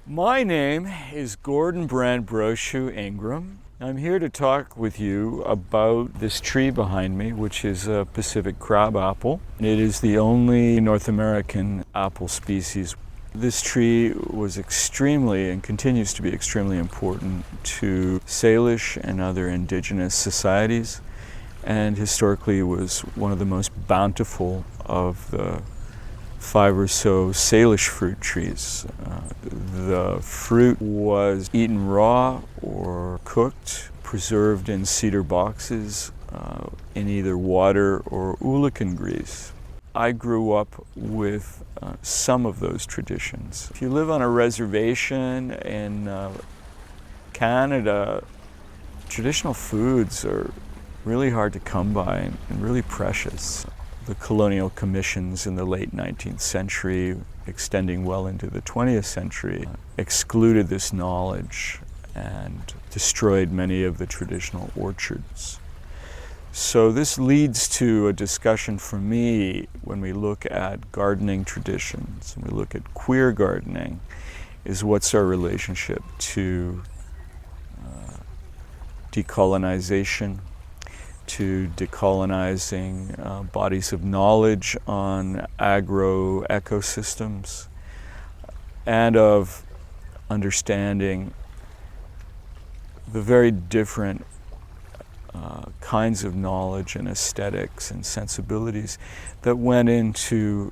My name is Gordon Brent Brochu-Ingram. I'm here to talk with you about this tree behind me, which is a Pacific crabapple. It is the only North American apple species. This tree was extremely and continues to be extremely important to Salish and other indigenous societies, and historically was one of the most bountiful of the 5 or so Salish fruit trees. The fruit was eaten raw or cooked, preserved in cedar boxes in either water or oolakan grease. I grew up with some of those traditions. If you live on a reservation in Canada, traditional foods are really hard to come by and really precious. The colonial commissions in the late 19th century, extending well into the 20th century, excluded this knowledge and destroyed many of the traditional orchards. So this leads to a discussion for me when we look at gardening traditions, and we look at queer gardening, is what's our relationship to decolonization, to decolonizing bodies of knowledge on agro-ecosystems, and of understanding the very different kinds of knowledge and aesthetics and sensibilities that went into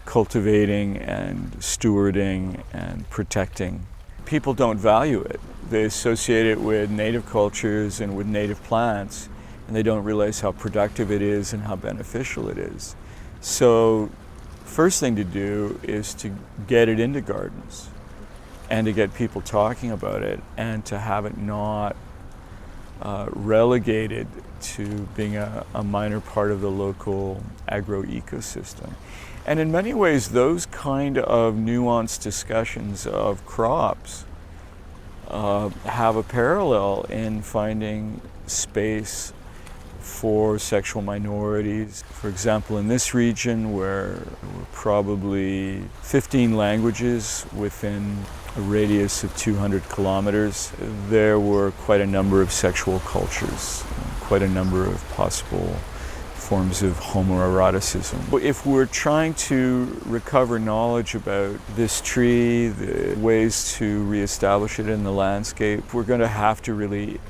cultivating and stewarding and protecting. People don't value it. They associate it with native cultures and with native plants, and they don't realize how productive it is and how beneficial it is. So, first thing to do is to get it into gardens and to get people talking about it and to have it not relegated to being a minor part of the local agro-ecosystem. And in many ways, those kind of nuanced discussions of crops have a parallel in finding space for sexual minorities. For example, in this region where there were probably 15 languages within a radius of 200 kilometers, there were quite a number of sexual cultures, quite a number of possible forms of homoeroticism. If we're trying to recover knowledge about this tree, the ways to reestablish it in the landscape, we're going to have to really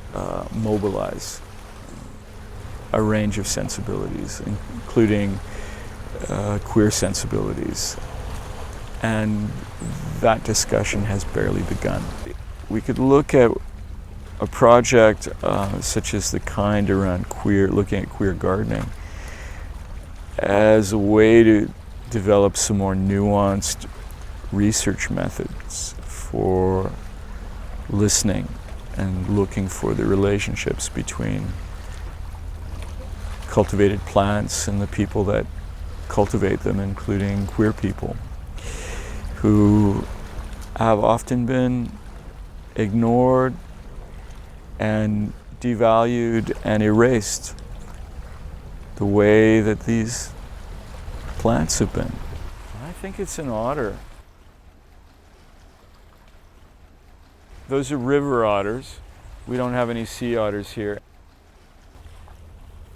mobilize a range of sensibilities, including queer sensibilities. And that discussion has barely begun. We could look at a project such as the kind around looking at queer gardening as a way to develop some more nuanced research methods for listening and looking for the relationships between cultivated plants and the people that cultivate them, including queer people, who have often been ignored and devalued and erased the way that these plants have been. I think it's an otter. Those are river otters. We don't have any sea otters here.